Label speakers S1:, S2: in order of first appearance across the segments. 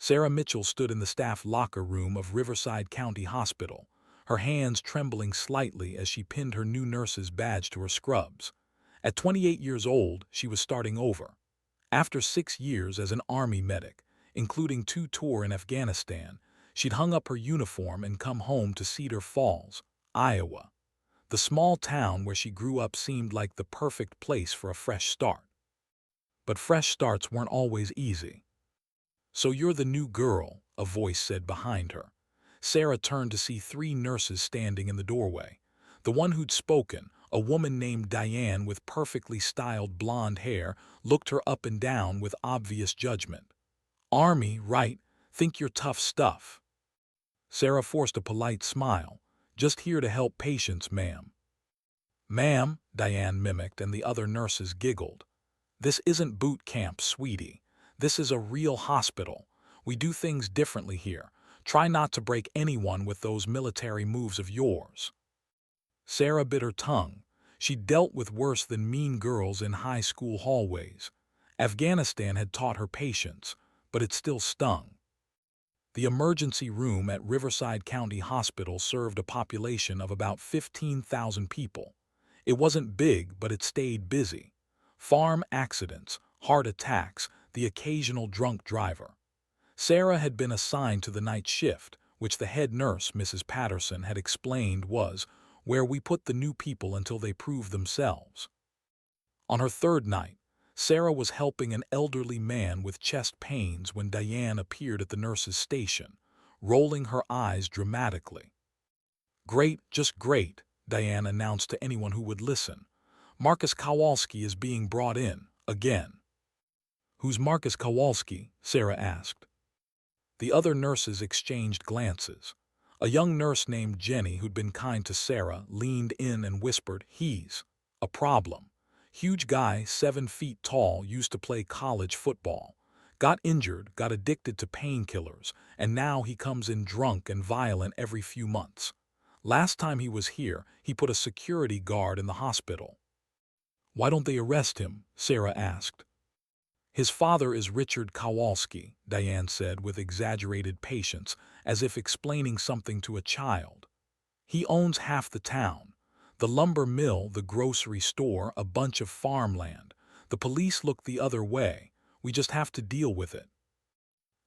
S1: Sarah Mitchell stood in the staff locker room of Riverside County Hospital, her hands trembling slightly as she pinned her new nurse's badge to her scrubs. At 28 years old, she was starting over. After 6 years as an Army medic, including 2 tours in Afghanistan, she'd hung up her uniform and come home to Cedar Falls, Iowa. The small town where she grew up seemed like the perfect place for a fresh start. But fresh starts weren't always easy. "So you're the new girl," a voice said behind her. Sarah turned to see 3 nurses standing in the doorway. The one who'd spoken, a woman named Diane with perfectly styled blonde hair, looked her up and down with obvious judgment. "Army, right? Think you're tough stuff." Sarah forced a polite smile. "Just here to help patients, ma'am." "Ma'am," Diane mimicked, and the other nurses giggled. "This isn't boot camp, sweetie. This is a real hospital. We do things differently here. Try not to break anyone with those military moves of yours." Sarah bit her tongue. She'd dealt with worse than mean girls in high school hallways. Afghanistan had taught her patience, but it still stung. The emergency room at Riverside County Hospital served a population of about 15,000 people. It wasn't big, but it stayed busy. Farm accidents, heart attacks, the occasional drunk driver. Sarah had been assigned to the night shift, which the head nurse, Mrs. Patterson, had explained was where we put the new people until they prove themselves. On her third night, Sarah was helping an elderly man with chest pains when Diane appeared at the nurse's station, rolling her eyes dramatically. "Great, just great," Diane announced to anyone who would listen. "Marcus Kowalski is being brought in, again." "Who's Marcus Kowalski?" Sarah asked. The other nurses exchanged glances. A young nurse named Jenny, who'd been kind to Sarah, leaned in and whispered, "He's a problem. Huge guy, 7 feet tall, used to play college football. Got injured, got addicted to painkillers, and now he comes in drunk and violent every few months. Last time he was here, he put a security guard in the hospital." "Why don't they arrest him?" Sarah asked. "His father is Richard Kowalski," Diane said with exaggerated patience, as if explaining something to a child. "He owns half the town. The lumber mill, the grocery store, a bunch of farmland. The police look the other way. We just have to deal with it."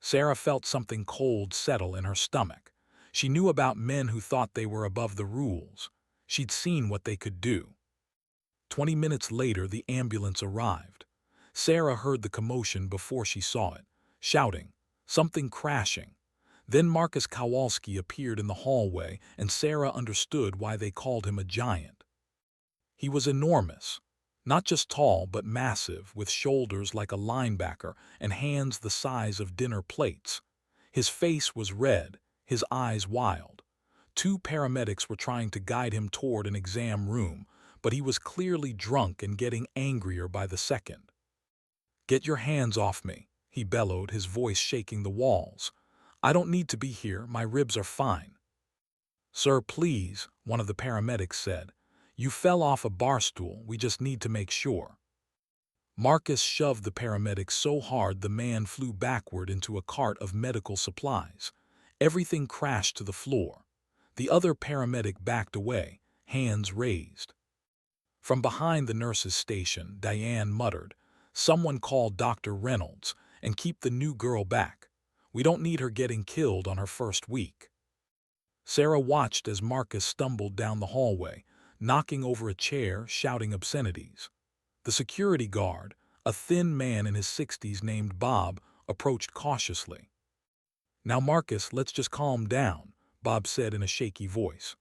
S1: Sarah felt something cold settle in her stomach. She knew about men who thought they were above the rules. She'd seen what they could do. 20 minutes later, the ambulance arrived. Sarah heard the commotion before she saw it, shouting, something crashing. Then Marcus Kowalski appeared in the hallway, and Sarah understood why they called him a giant. He was enormous. Not just tall, but massive, with shoulders like a linebacker and hands the size of dinner plates. His face was red, his eyes wild. 2 paramedics were trying to guide him toward an exam room, but he was clearly drunk and getting angrier by the second. "Get your hands off me," he bellowed, his voice shaking the walls. "I don't need to be here, my ribs are fine." "Sir, please," one of the paramedics said. "You fell off a bar stool, we just need to make sure." Marcus shoved the paramedic so hard the man flew backward into a cart of medical supplies. Everything crashed to the floor. The other paramedic backed away, hands raised. From behind the nurse's station, Diane muttered, "Someone call Dr. Reynolds and keep the new girl back. We don't need her getting killed on her first week." Sarah watched as Marcus stumbled down the hallway, knocking over a chair, shouting obscenities. The security guard, a thin man in his 60s named Bob, approached cautiously. "Now, Marcus, let's just calm down," Bob said in a shaky voice.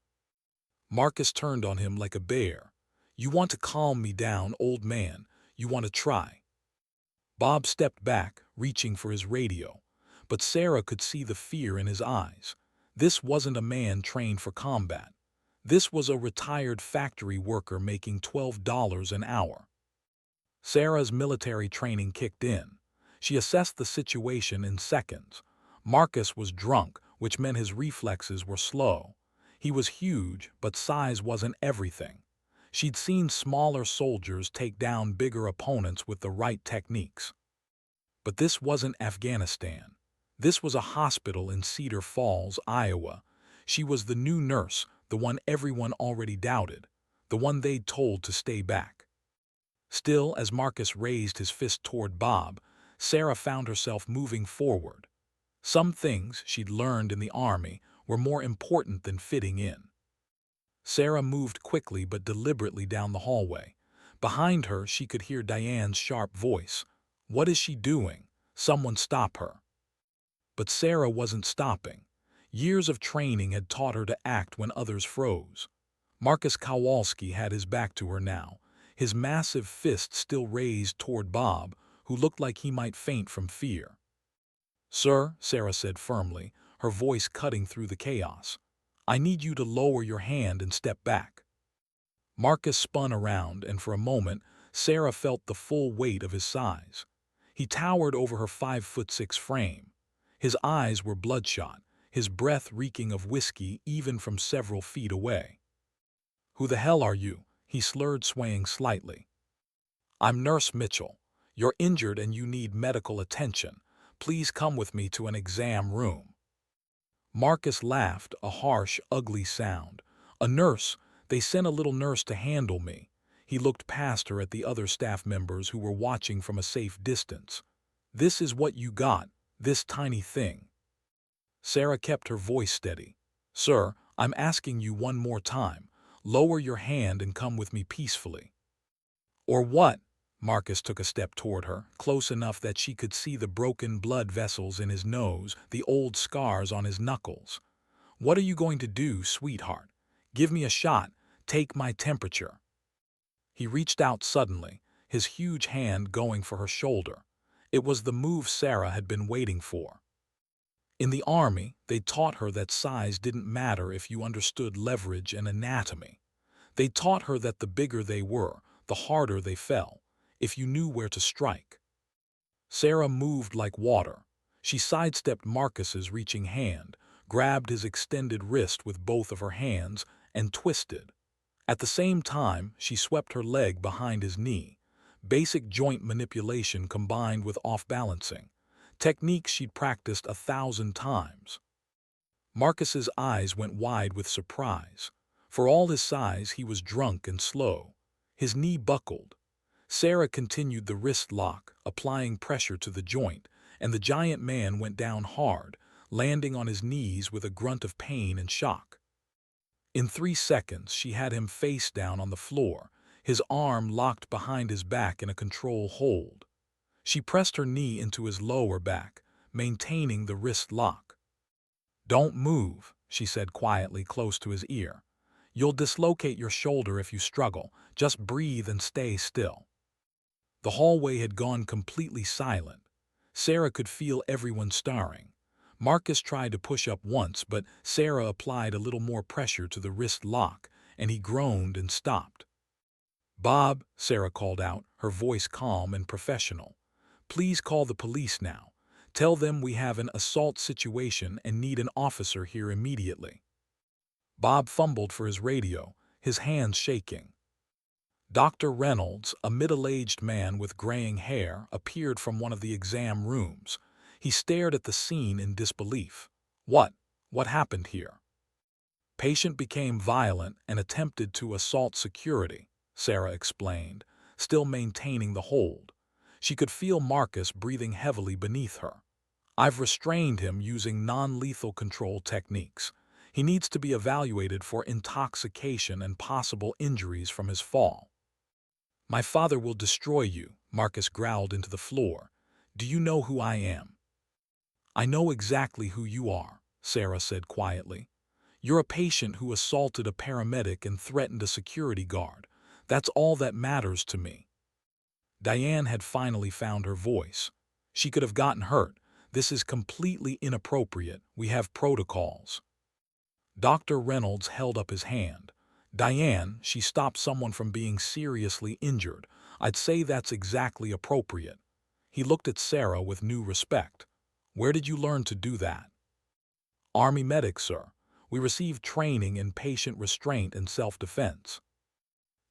S1: Marcus turned on him like a bear. "You want to calm me down, old man? You want to try?" Bob stepped back, reaching for his radio, but Sarah could see the fear in his eyes. This wasn't a man trained for combat. This was a retired factory worker making $12 an hour. Sarah's military training kicked in. She assessed the situation in seconds. Marcus was drunk, which meant his reflexes were slow. He was huge, but size wasn't everything. She'd seen smaller soldiers take down bigger opponents with the right techniques. But this wasn't Afghanistan. This was a hospital in Cedar Falls, Iowa. She was the new nurse, the one everyone already doubted, the one they'd told to stay back. Still, as Marcus raised his fist toward Bob, Sarah found herself moving forward. Some things she'd learned in the army were more important than fitting in. Sarah moved quickly but deliberately down the hallway. Behind her, she could hear Diane's sharp voice. "What is she doing? Someone stop her." But Sarah wasn't stopping. Years of training had taught her to act when others froze. Marcus Kowalski had his back to her now, his massive fist still raised toward Bob, who looked like he might faint from fear. "Sir," Sarah said firmly, her voice cutting through the chaos, "I need you to lower your hand and step back." Marcus spun around, and for a moment, Sarah felt the full weight of his size. He towered over her 5'6" frame. His eyes were bloodshot, his breath reeking of whiskey even from several feet away. "Who the hell are you?" he slurred, swaying slightly. "I'm Nurse Mitchell. You're injured and you need medical attention. Please come with me to an exam room." Marcus laughed, a harsh, ugly sound. "A nurse? They sent a little nurse to handle me." He looked past her at the other staff members who were watching from a safe distance. "This is what you got, this tiny thing." Sarah kept her voice steady. "Sir, I'm asking you one more time. Lower your hand and come with me peacefully." "Or what?" Marcus took a step toward her, close enough that she could see the broken blood vessels in his nose, the old scars on his knuckles. "What are you going to do, sweetheart? Give me a shot. Take my temperature." He reached out suddenly, his huge hand going for her shoulder. It was the move Sarah had been waiting for. In the army, they taught her that size didn't matter if you understood leverage and anatomy. They taught her that the bigger they were, the harder they fell, if you knew where to strike. Sarah moved like water. She sidestepped Marcus's reaching hand, grabbed his extended wrist with both of her hands, and twisted. At the same time, she swept her leg behind his knee. Basic joint manipulation combined with off-balancing. Techniques she'd practiced 1,000 times. Marcus's eyes went wide with surprise. For all his size, he was drunk and slow. His knee buckled. Sarah continued the wrist lock, applying pressure to the joint, and the giant man went down hard, landing on his knees with a grunt of pain and shock. In 3 seconds, she had him face down on the floor, his arm locked behind his back in a control hold. She pressed her knee into his lower back, maintaining the wrist lock. "Don't move," she said quietly close to his ear. "You'll dislocate your shoulder if you struggle. Just breathe and stay still." The hallway had gone completely silent. Sarah could feel everyone stirring. Marcus tried to push up once, but Sarah applied a little more pressure to the wrist lock, and he groaned and stopped. "Bob," Sarah called out, her voice calm and professional. "Please call the police now. Tell them we have an assault situation and need an officer here immediately." Bob fumbled for his radio, his hands shaking. Dr. Reynolds, a middle-aged man with graying hair, appeared from one of the exam rooms. He stared at the scene in disbelief. What happened here?" "Patient became violent and attempted to assault security," Sarah explained, still maintaining the hold. She could feel Marcus breathing heavily beneath her. "I've restrained him using non-lethal control techniques. He needs to be evaluated for intoxication and possible injuries from his fall." "My father will destroy you," Marcus growled into the floor. "Do you know who I am?" "I know exactly who you are," Sarah said quietly. "You're a patient who assaulted a paramedic and threatened a security guard. That's all that matters to me." Diane had finally found her voice. "She could have gotten hurt. This is completely inappropriate. We have protocols." Dr. Reynolds held up his hand. "Diane, she stopped someone from being seriously injured. I'd say that's exactly appropriate." He looked at Sarah with new respect. "Where did you learn to do that?" "Army medic, sir. We received training in patient restraint and self-defense."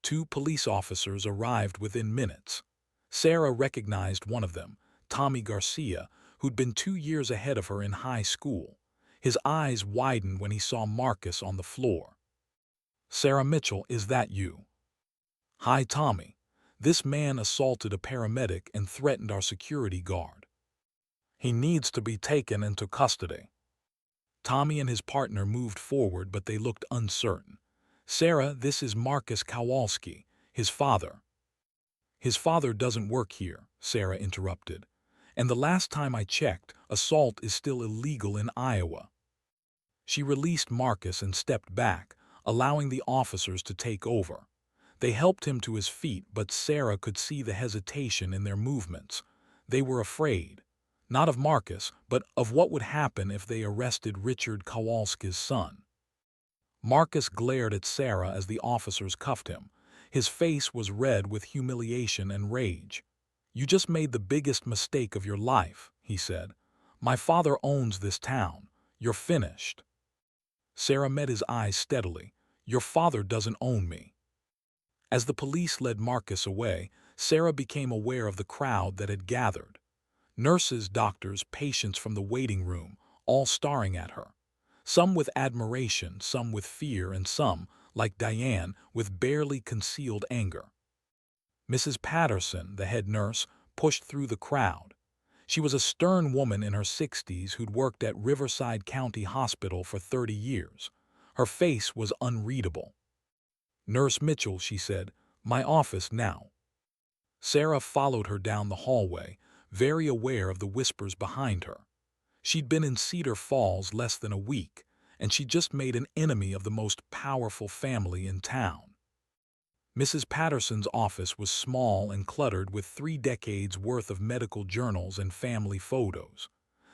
S1: 2 police officers arrived within minutes. Sarah recognized one of them, Tommy Garcia, who'd been 2 years ahead of her in high school. His eyes widened when he saw Marcus on the floor. "Sarah Mitchell, is that you?" "Hi, Tommy. This man assaulted a paramedic and threatened our security guard. He needs to be taken into custody." Tommy and his partner moved forward, but they looked uncertain. "Sarah, this is Marcus Kowalski, his father." "His father doesn't work here," Sarah interrupted. "And the last time I checked, assault is still illegal in Iowa." She released Marcus and stepped back, allowing the officers to take over. They helped him to his feet, but Sarah could see the hesitation in their movements. They were afraid, not of Marcus, but of what would happen if they arrested Richard Kowalski's son. Marcus glared at Sarah as the officers cuffed him. His face was red with humiliation and rage. "You just made the biggest mistake of your life," he said. "My father owns this town. You're finished." Sarah met his eyes steadily. "Your father doesn't own me." As the police led Marcus away, Sarah became aware of the crowd that had gathered. Nurses, doctors, patients from the waiting room, all staring at her. Some with admiration, some with fear, and some, like Diane, with barely concealed anger. Mrs. Patterson, the head nurse, pushed through the crowd. She was a stern woman in her 60s who'd worked at Riverside County Hospital for 30 years. Her face was unreadable. "Nurse Mitchell," she said, "my office now." Sarah followed her down the hallway, very aware of the whispers behind her. She'd been in Cedar Falls less than a week, and she'd just made an enemy of the most powerful family in town. Mrs. Patterson's office was small and cluttered with 3 decades worth of medical journals and family photos.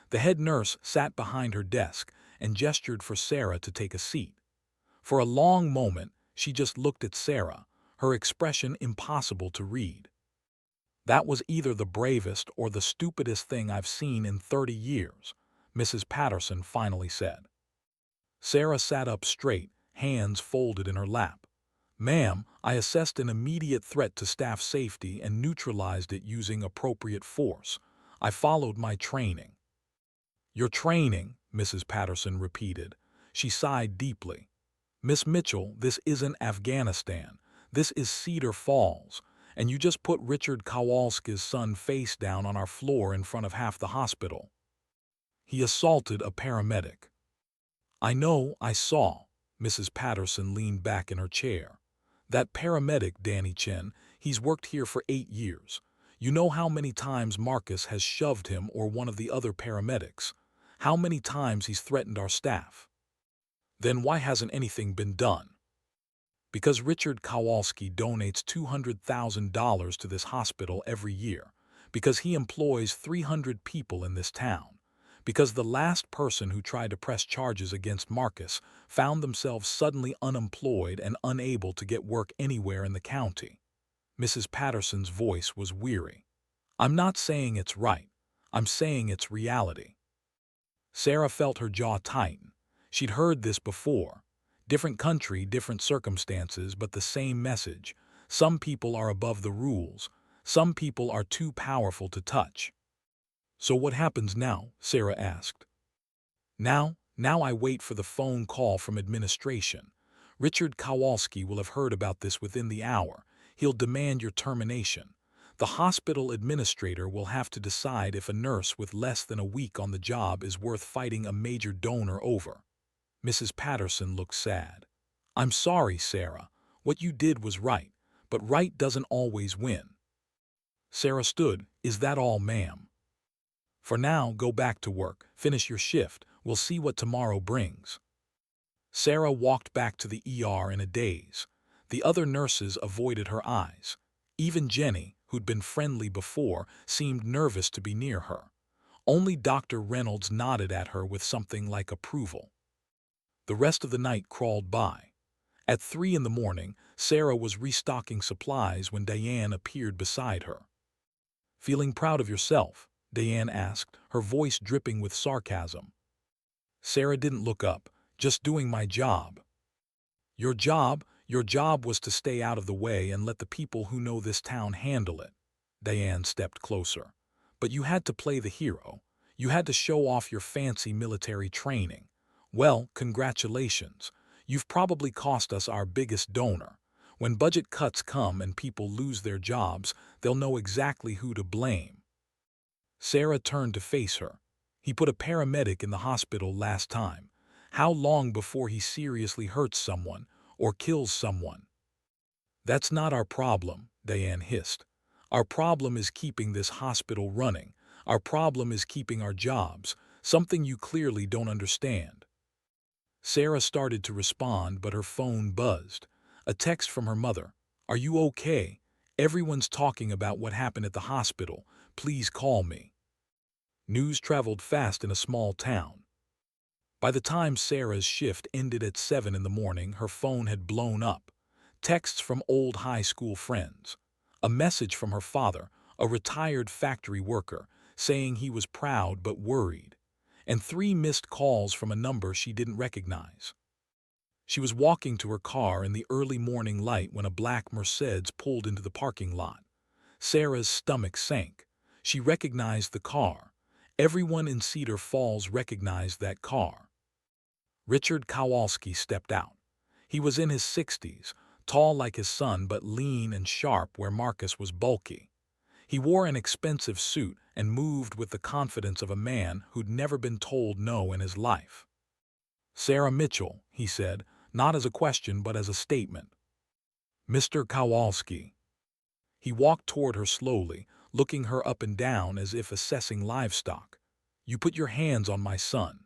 S1: The head nurse sat behind her desk and gestured for Sarah to take a seat. For a long moment, she just looked at Sarah, her expression impossible to read. "That was either the bravest or the stupidest thing I've seen in 30 years, Mrs. Patterson finally said. Sarah sat up straight, hands folded in her lap. "Ma'am, I assessed an immediate threat to staff safety and neutralized it using appropriate force. I followed my training." "Your training," Mrs. Patterson repeated. She sighed deeply. "Miss Mitchell, this isn't Afghanistan. This is Cedar Falls. And you just put Richard Kowalski's son face down on our floor in front of half the hospital. He assaulted a paramedic." "I know, I saw." Mrs. Patterson leaned back in her chair. "That paramedic, Danny Chen, he's worked here for 8 years. You know how many times Marcus has shoved him or one of the other paramedics? How many times he's threatened our staff? Then why hasn't anything been done?" "Because Richard Kowalski donates $200,000 to this hospital every year. Because he employs 300 people in this town. Because the last person who tried to press charges against Marcus found themselves suddenly unemployed and unable to get work anywhere in the county." Mrs. Patterson's voice was weary. "I'm not saying it's right. I'm saying it's reality." Sarah felt her jaw tighten. She'd heard this before. Different country, different circumstances, but the same message. Some people are above the rules. Some people are too powerful to touch. "So what happens now?" Sarah asked. Now I wait for the phone call from administration. Richard Kowalski will have heard about this within the hour. He'll demand your termination. The hospital administrator will have to decide if a nurse with less than a week on the job is worth fighting a major donor over. Mrs. Patterson looked sad. "I'm sorry, Sarah. What you did was right, but right doesn't always win." Sarah stood. "Is that all, ma'am?" "For now, go back to work. Finish your shift. We'll see what tomorrow brings." Sarah walked back to the ER in a daze. The other nurses avoided her eyes. Even Jenny, who'd been friendly before, seemed nervous to be near her. Only Dr. Reynolds nodded at her with something like approval. The rest of the night crawled by. At 3 in the morning, Sarah was restocking supplies when Diane appeared beside her. "Feeling proud of yourself?" Diane asked, her voice dripping with sarcasm. Sarah didn't look up. "Just doing my job." Your job was to stay out of the way and let the people who know this town handle it." Diane stepped closer. "But you had to play the hero. You had to show off your fancy military training. Well, congratulations. You've probably cost us our biggest donor. When budget cuts come and people lose their jobs, they'll know exactly who to blame. Sarah turned to face her. He put a paramedic in the hospital last time. How long before he seriously hurts someone or kills someone? That's not our problem, Diane hissed. Our problem is keeping this hospital running. Our problem is keeping our jobs, something you clearly don't understand. Sarah started to respond, but her phone buzzed. A text from her mother. Are you okay? Everyone's talking about what happened at the hospital. Please call me. News traveled fast in a small town. By the time Sarah's shift ended at 7 in the morning, her phone had blown up. Texts from old high school friends. A message from her father, a retired factory worker, saying he was proud but worried. And 3 missed calls from a number she didn't recognize. She was walking to her car in the early morning light when a black Mercedes pulled into the parking lot. Sarah's stomach sank. She recognized the car. Everyone in Cedar Falls recognized that car. Richard Kowalski stepped out. He was in his 60s, tall like his son but lean and sharp where Marcus was bulky. He wore an expensive suit and moved with the confidence of a man who'd never been told no in his life. Sarah Mitchell, he said, not as a question but as a statement. Mr. Kowalski. He walked toward her slowly, looking her up and down as if assessing livestock. You put your hands on my son.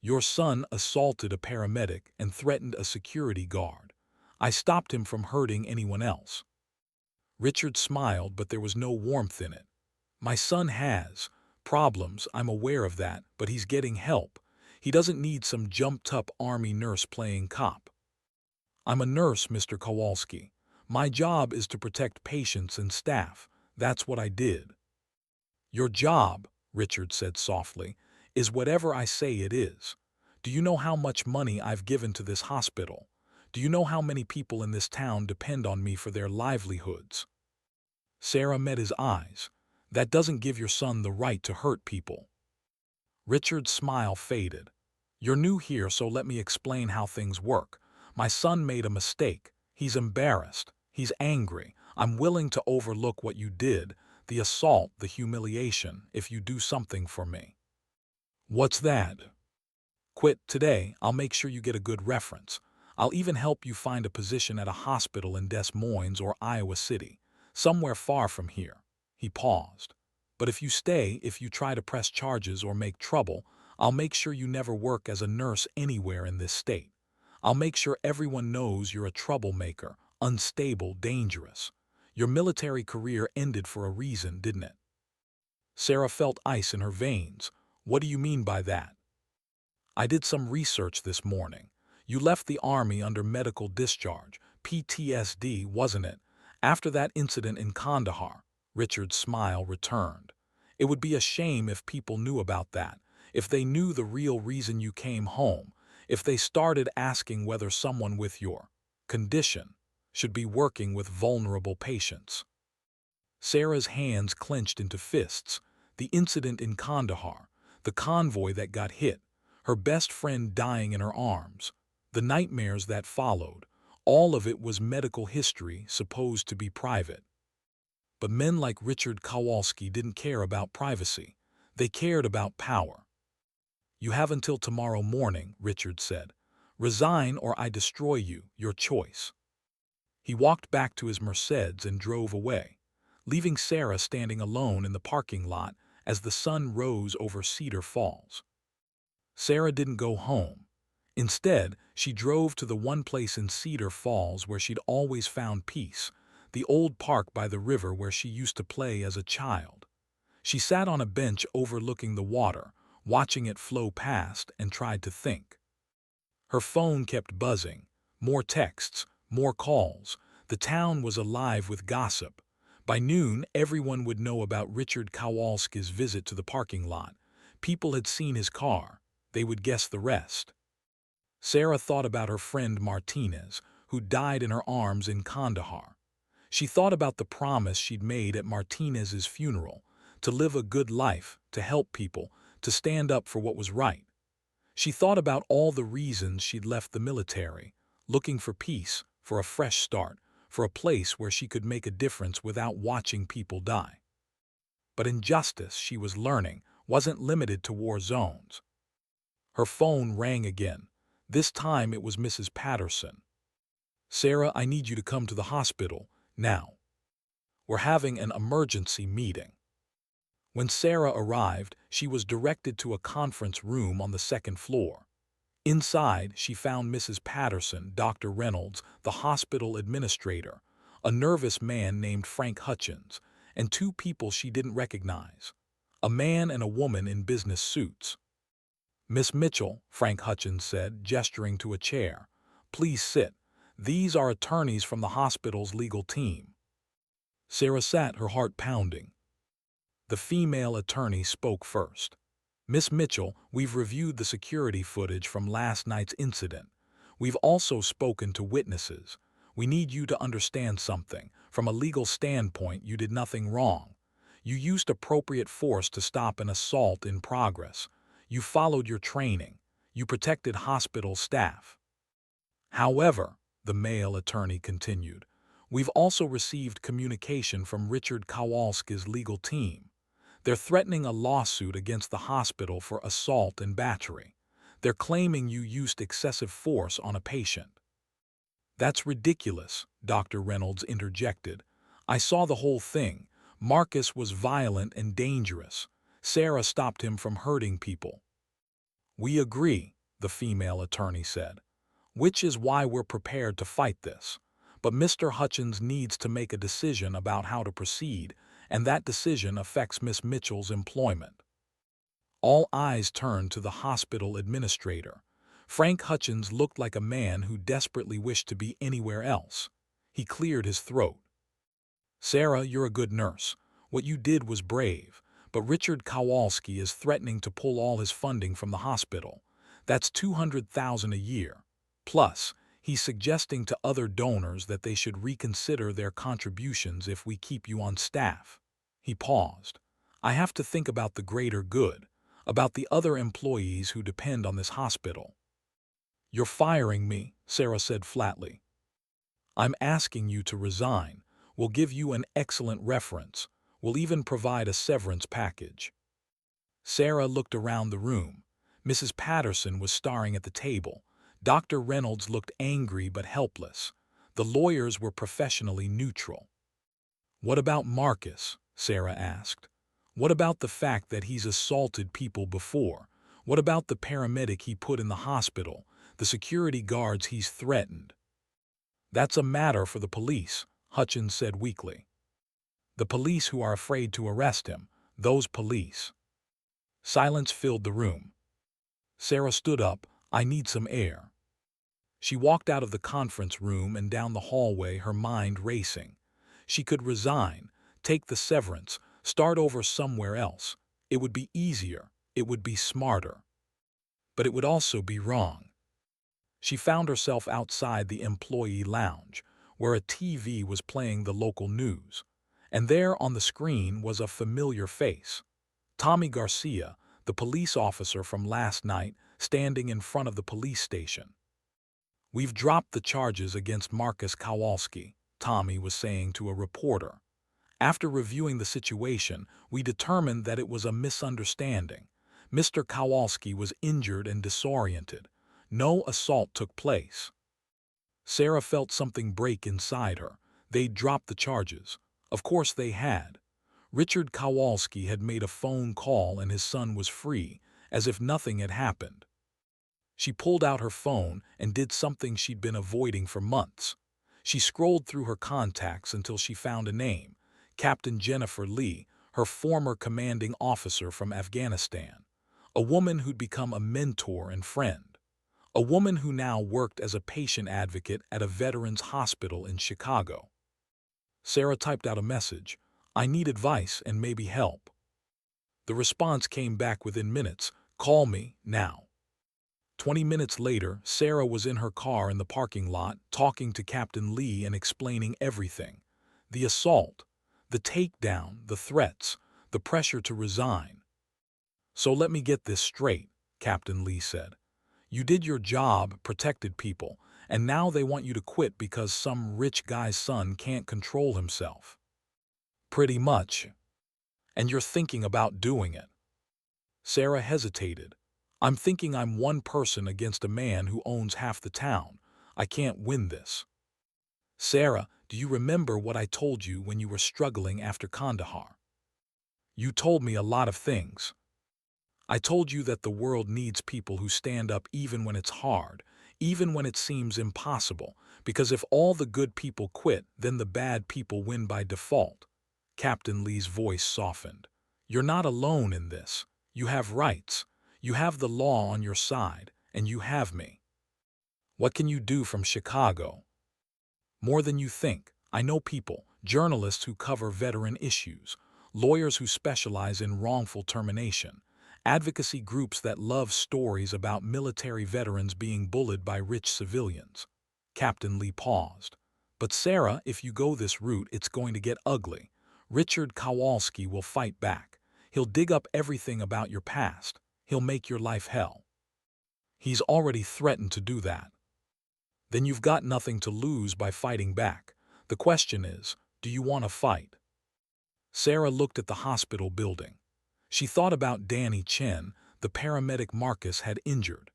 S1: Your son assaulted a paramedic and threatened a security guard. I stopped him from hurting anyone else. Richard smiled, but there was no warmth in it. My son has problems, I'm aware of that, but he's getting help. He doesn't need some jumped-up army nurse playing cop. I'm a nurse, Mr. Kowalski. My job is to protect patients and staff. That's what I did. Your job, Richard said softly, is whatever I say it is. Do you know how much money I've given to this hospital? Do you know how many people in this town depend on me for their livelihoods? Sarah met his eyes. That doesn't give your son the right to hurt people. Richard's smile faded. You're new here, so let me explain how things work. My son made a mistake. He's embarrassed. He's angry. I'm willing to overlook what you did, the assault, the humiliation, if you do something for me. What's that? Quit today. I'll make sure you get a good reference. I'll even help you find a position at a hospital in Des Moines or Iowa City, somewhere far from here. He paused. But if you stay, if you try to press charges or make trouble, I'll make sure you never work as a nurse anywhere in this state. I'll make sure everyone knows you're a troublemaker, unstable, dangerous. Your military career ended for a reason, didn't it? Sarah felt ice in her veins. What do you mean by that? I did some research this morning. You left the Army under medical discharge, PTSD, wasn't it? After that incident in Kandahar, Richard's smile returned. It would be a shame if people knew about that, if they knew the real reason you came home, if they started asking whether someone with your condition should be working with vulnerable patients. Sarah's hands clenched into fists. The incident in Kandahar, the convoy that got hit, her best friend dying in her arms, the nightmares that followed, all of it was medical history supposed to be private. But men like Richard Kowalski didn't care about privacy. They cared about power. You have until tomorrow morning, Richard said. Resign or I destroy you, your choice. He walked back to his Mercedes and drove away, leaving Sarah standing alone in the parking lot as the sun rose over Cedar Falls. Sarah didn't go home. Instead, she drove to the one place in Cedar Falls where she'd always found peace, the old park by the river where she used to play as a child. She sat on a bench overlooking the water, watching it flow past, and tried to think. Her phone kept buzzing. More texts, more calls. The town was alive with gossip. By noon, everyone would know about Richard Kowalski's visit to the parking lot. People had seen his car. They would guess the rest. Sarah thought about her friend Martinez, who died in her arms in Kandahar. She thought about the promise she'd made at Martinez's funeral, to live a good life, to help people, to stand up for what was right. She thought about all the reasons she'd left the military, looking for peace, for a fresh start, for a place where she could make a difference without watching people die. But injustice, she was learning, wasn't limited to war zones. Her phone rang again. This time it was Mrs. Patterson. "Sarah, I need you to come to the hospital, now. We're having an emergency meeting." When Sarah arrived, she was directed to a conference room on the second floor. Inside, she found Mrs. Patterson, Dr. Reynolds, the hospital administrator, a nervous man named Frank Hutchins, and two people she didn't recognize, a man and a woman in business suits. "Miss Mitchell," Frank Hutchins said, gesturing to a chair, "please sit. These are attorneys from the hospital's legal team." Sarah sat, her heart pounding. The female attorney spoke first. "Miss Mitchell, we've reviewed the security footage from last night's incident. We've also spoken to witnesses. We need you to understand something. From a legal standpoint, you did nothing wrong. You used appropriate force to stop an assault in progress. You followed your training. You protected hospital staff. However," the male attorney continued, "we've also received communication from Richard Kowalski's legal team. They're threatening a lawsuit against the hospital for assault and battery. They're claiming you used excessive force on a patient." "That's ridiculous," Dr. Reynolds interjected. "I saw the whole thing. Marcus was violent and dangerous. Sarah stopped him from hurting people." "We agree," the female attorney said, "which is why we're prepared to fight this. But Mr. Hutchins needs to make a decision about how to proceed, and that decision affects Miss Mitchell's employment." All eyes turned to the hospital administrator. Frank Hutchins looked like a man who desperately wished to be anywhere else. He cleared his throat. "Sarah, you're a good nurse. What you did was brave. But Richard Kowalski is threatening to pull all his funding from the hospital. That's $200,000 a year. Plus, he's suggesting to other donors that they should reconsider their contributions if we keep you on staff." He paused. "I have to think about the greater good, about the other employees who depend on this hospital." "You're firing me," Sarah said flatly. "I'm asking you to resign. We'll give you an excellent reference. We'll even provide a severance package." Sarah looked around the room. Mrs. Patterson was staring at the table. Dr. Reynolds looked angry but helpless. The lawyers were professionally neutral. "What about Marcus?" Sarah asked. "What about the fact that he's assaulted people before? What about the paramedic he put in the hospital, the security guards he's threatened?" "That's a matter for the police," Hutchins said weakly. "The police who are afraid to arrest him, those police." Silence filled the room. Sarah stood up. "I need some air." She walked out of the conference room and down the hallway, her mind racing. She could resign, take the severance, start over somewhere else. It would be easier. It would be smarter. But it would also be wrong. She found herself outside the employee lounge, where a TV was playing the local news. And there on the screen was a familiar face. Tommy Garcia, the police officer from last night, standing in front of the police station. "We've dropped the charges against Marcus Kowalski," Tommy was saying to a reporter. "After reviewing the situation, we determined that it was a misunderstanding. Mr. Kowalski was injured and disoriented. No assault took place." Sarah felt something break inside her. They'd dropped the charges. Of course they had. Richard Kowalski had made a phone call and his son was free, as if nothing had happened. She pulled out her phone and did something she'd been avoiding for months. She scrolled through her contacts until she found a name, Captain Jennifer Lee, her former commanding officer from Afghanistan, a woman who'd become a mentor and friend, a woman who now worked as a patient advocate at a veterans hospital in Chicago. Sarah typed out a message, "I need advice and maybe help." The response came back within minutes, "Call me, now." 20 minutes later, Sarah was in her car in the parking lot, talking to Captain Lee and explaining everything. The assault, the takedown, the threats, the pressure to resign. "So let me get this straight," Captain Lee said. "You did your job, protected people, and now they want you to quit because some rich guy's son can't control himself." "Pretty much. And you're thinking about doing it." Sarah hesitated. "I'm thinking I'm one person against a man who owns half the town. I can't win this." "Sarah, do you remember what I told you when you were struggling after Kandahar?" "You told me a lot of things. I told you that the world needs people who stand up even when it's hard, even when it seems impossible, because if all the good people quit, then the bad people win by default." Captain Lee's voice softened. "You're not alone in this. You have rights. You have the law on your side, and you have me. What can you do from Chicago?" "More than you think. I know people, journalists who cover veteran issues, lawyers who specialize in wrongful termination, advocacy groups that love stories about military veterans being bullied by rich civilians." Captain Lee paused. "But Sarah, if you go this route, it's going to get ugly. Richard Kowalski will fight back. He'll dig up everything about your past. He'll make your life hell. He's already threatened to do that. Then you've got nothing to lose by fighting back. The question is, do you want to fight?" Sarah looked at the hospital building. She thought about Danny Chen, the paramedic Marcus had injured.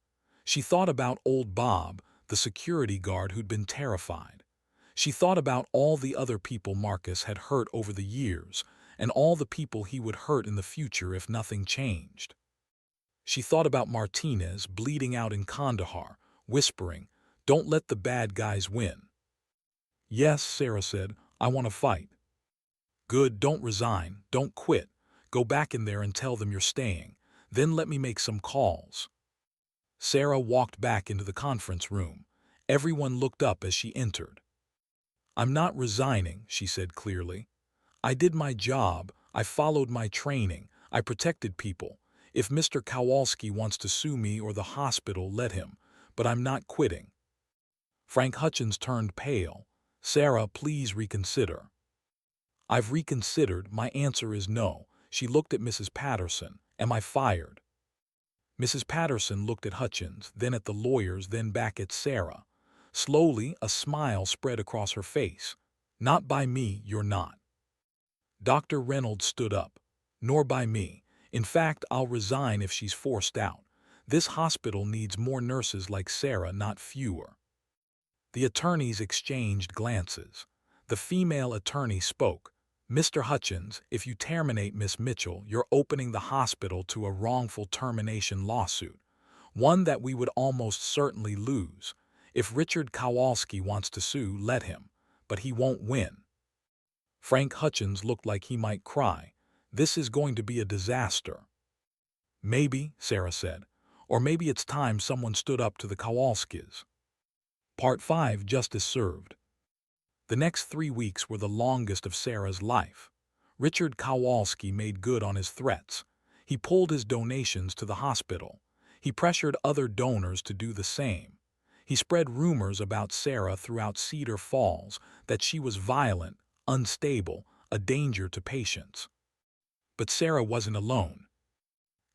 S1: She thought about old Bob, the security guard who'd been terrified. She thought about all the other people Marcus had hurt over the years, and all the people he would hurt in the future if nothing changed. She thought about Martinez bleeding out in Kandahar, whispering, "Don't let the bad guys win." "Yes," Sarah said, "I want to fight." "Good, don't resign, don't quit. Go back in there and tell them you're staying. Then let me make some calls." Sarah walked back into the conference room. Everyone looked up as she entered. "I'm not resigning," she said clearly. "I did my job, I followed my training, I protected people. If Mr. Kowalski wants to sue me or the hospital, let him, but I'm not quitting." Frank Hutchins turned pale. "Sarah, please reconsider." "I've reconsidered. My answer is no." She looked at Mrs. Patterson. "Am I fired?" Mrs. Patterson looked at Hutchins, then at the lawyers, then back at Sarah. Slowly, a smile spread across her face. "Not by me, you're not." Dr. Reynolds stood up. "Nor by me. In fact, I'll resign if she's forced out. This hospital needs more nurses like Sarah, not fewer." The attorneys exchanged glances. The female attorney spoke. "Mr. Hutchins, if you terminate Miss Mitchell, you're opening the hospital to a wrongful termination lawsuit, one that we would almost certainly lose. If Richard Kowalski wants to sue, let him, but he won't win." Frank Hutchins looked like he might cry. "This is going to be a disaster." "Maybe," Sarah said. "Or maybe it's time someone stood up to the Kowalskis." Part 5, Justice Served. The next 3 weeks were the longest of Sarah's life. Richard Kowalski made good on his threats. He pulled his donations to the hospital. He pressured other donors to do the same. He spread rumors about Sarah throughout Cedar Falls, that she was violent, unstable, a danger to patients. But Sarah wasn't alone.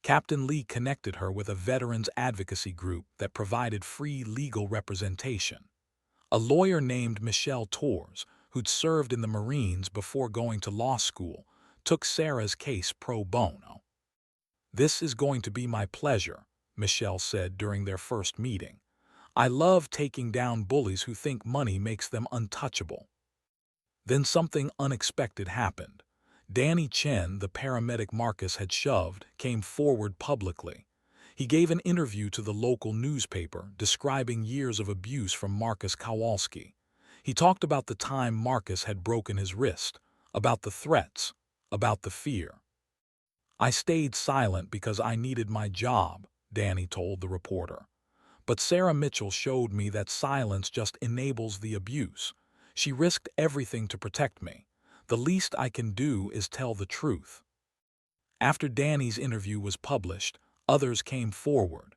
S1: Captain Lee connected her with a veterans advocacy group that provided free legal representation. A lawyer named Michelle Torres, who'd served in the Marines before going to law school, took Sarah's case pro bono. "This is going to be my pleasure," Michelle said during their first meeting. "I love taking down bullies who think money makes them untouchable." Then something unexpected happened. Danny Chen, the paramedic Marcus had shoved, came forward publicly. He gave an interview to the local newspaper describing years of abuse from Marcus Kowalski. He talked about the time Marcus had broken his wrist, about the threats, about the fear. "I stayed silent because I needed my job," Danny told the reporter. "But Sarah Mitchell showed me that silence just enables the abuse. She risked everything to protect me. The least I can do is tell the truth." After Danny's interview was published, others came forward.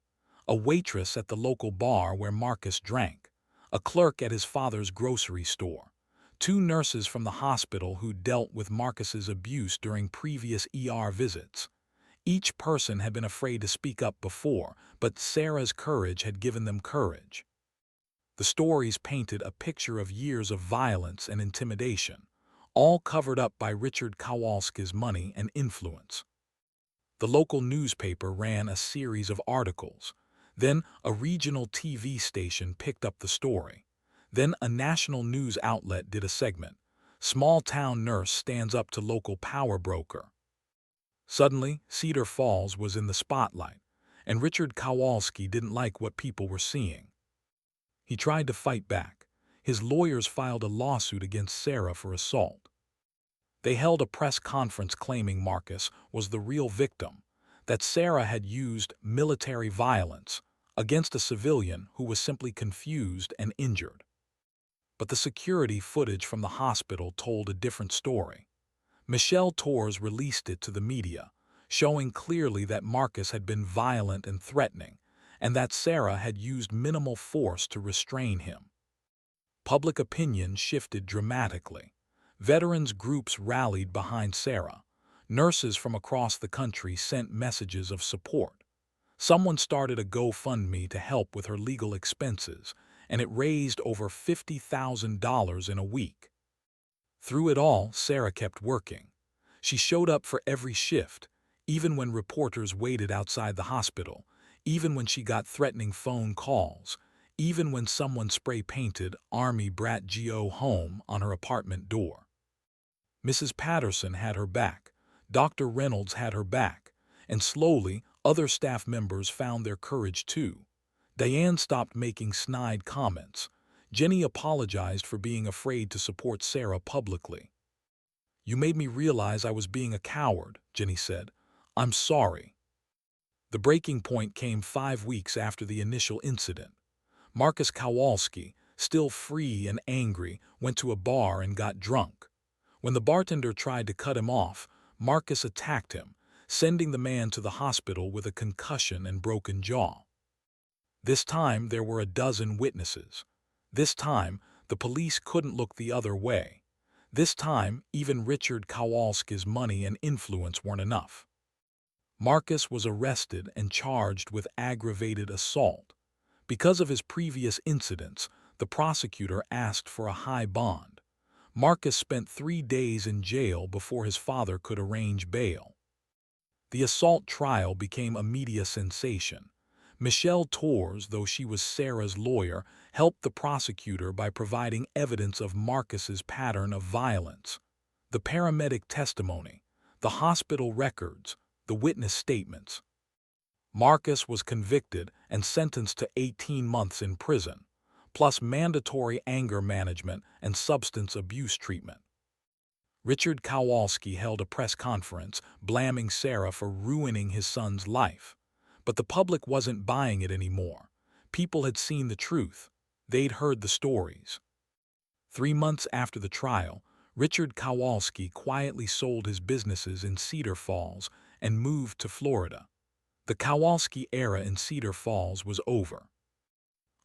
S1: A waitress at the local bar where Marcus drank, a clerk at his father's grocery store, Two nurses from the hospital who dealt with Marcus's abuse during previous ER visits. Each person had been afraid to speak up before, but Sarah's courage had given them courage. The stories painted a picture of years of violence and intimidation, all covered up by Richard Kowalski's money and influence. The local newspaper ran a series of articles. Then a regional TV station picked up the story. Then a national news outlet did a segment. Small-town nurse stands up to local power broker. Suddenly, Cedar Falls was in the spotlight, and Richard Kowalski didn't like what people were seeing. He tried to fight back. His lawyers filed a lawsuit against Sarah for assault. They held a press conference claiming Marcus was the real victim, that Sarah had used military violence against a civilian who was simply confused and injured. But the security footage from the hospital told a different story. Michelle Torres released it to the media, showing clearly that Marcus had been violent and threatening, and that Sarah had used minimal force to restrain him. Public opinion shifted dramatically. Veterans groups rallied behind Sarah. Nurses from across the country sent messages of support. Someone started a GoFundMe to help with her legal expenses, and it raised over $50,000 in a week. Through it all, Sarah kept working. She showed up for every shift, even when reporters waited outside the hospital, even when she got threatening phone calls, even when someone spray-painted Army Brat Go Home on her apartment door. Mrs. Patterson had her back, Dr. Reynolds had her back, and slowly other staff members found their courage too. Diane stopped making snide comments. Jenny apologized for being afraid to support Sarah publicly. "You made me realize I was being a coward," Jenny said. "I'm sorry." The breaking point came 5 weeks after the initial incident. Marcus Kowalski, still free and angry, went to a bar and got drunk. When the bartender tried to cut him off, Marcus attacked him, sending the man to the hospital with a concussion and broken jaw. This time there were a dozen witnesses. This time, the police couldn't look the other way. This time, even Richard Kowalski's money and influence weren't enough. Marcus was arrested and charged with aggravated assault. Because of his previous incidents, the prosecutor asked for a high bond. Marcus spent 3 days in jail before his father could arrange bail. The assault trial became a media sensation. Michelle Torres, though she was Sarah's lawyer, helped the prosecutor by providing evidence of Marcus's pattern of violence. The paramedic testimony, the hospital records, the witness statements. Marcus was convicted and sentenced to 18 months in prison, plus mandatory anger management and substance abuse treatment. Richard Kowalski held a press conference blaming Sarah for ruining his son's life. But the public wasn't buying it anymore. People had seen the truth. They'd heard the stories. 3 months after the trial, Richard Kowalski quietly sold his businesses in Cedar Falls and moved to Florida. The Kowalski era in Cedar Falls was over.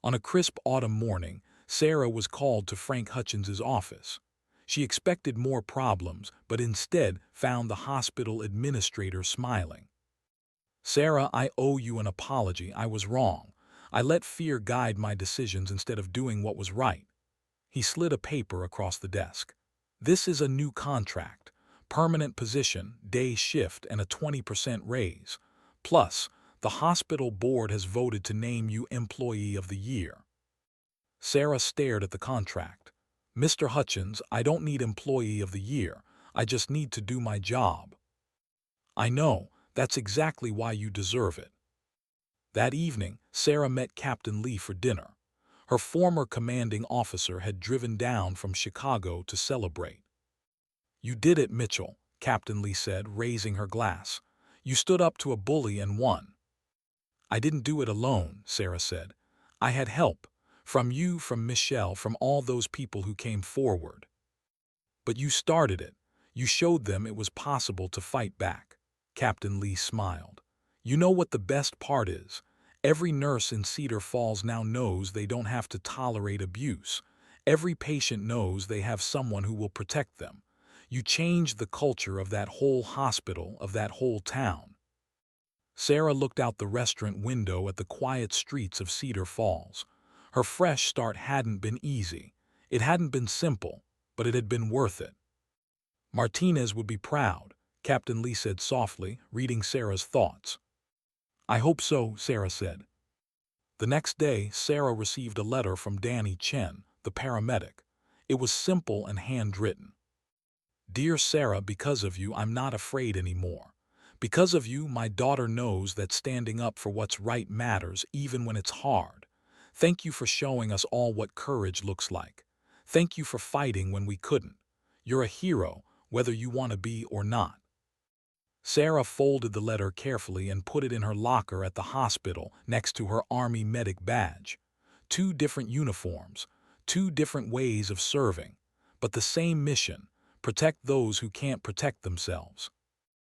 S1: On a crisp autumn morning, Sarah was called to Frank Hutchins' office. She expected more problems, but instead found the hospital administrator smiling. "Sarah, I owe you an apology. I was wrong. I let fear guide my decisions instead of doing what was right." He slid a paper across the desk. "This is a new contract, permanent position, day shift, and a 20% raise. Plus, the hospital board has voted to name you Employee of the Year." Sarah stared at the contract. "Mr. Hutchins, I don't need Employee of the Year. I just need to do my job." "I know. That's exactly why you deserve it." That evening, Sarah met Captain Lee for dinner. Her former commanding officer had driven down from Chicago to celebrate. "You did it, Mitchell," Captain Lee said, raising her glass. "You stood up to a bully and won." "I didn't do it alone," Sarah said. "I had help. From you, from Michelle, from all those people who came forward. But you started it. You showed them it was possible to fight back." Captain Lee smiled. "You know what the best part is? Every nurse in Cedar Falls now knows they don't have to tolerate abuse. Every patient knows they have someone who will protect them. You change the culture of that whole hospital, of that whole town. Sarah looked out the restaurant window at the quiet streets of Cedar Falls. Her fresh start hadn't been easy. It hadn't been simple, but it had been worth it. Martinez would be proud, Captain Lee said softly, reading Sarah's thoughts. I hope so, Sarah said. The next day, Sarah received a letter from Danny Chen, the paramedic. It was simple and handwritten. Dear Sarah, because of you, I'm not afraid anymore. Because of you, my daughter knows that standing up for what's right matters even when it's hard. Thank you for showing us all what courage looks like. Thank you for fighting when we couldn't. You're a hero, whether you want to be or not. Sarah folded the letter carefully and put it in her locker at the hospital next to her Army medic badge. 2 different uniforms, 2 different ways of serving, but the same mission: protect those who can't protect themselves.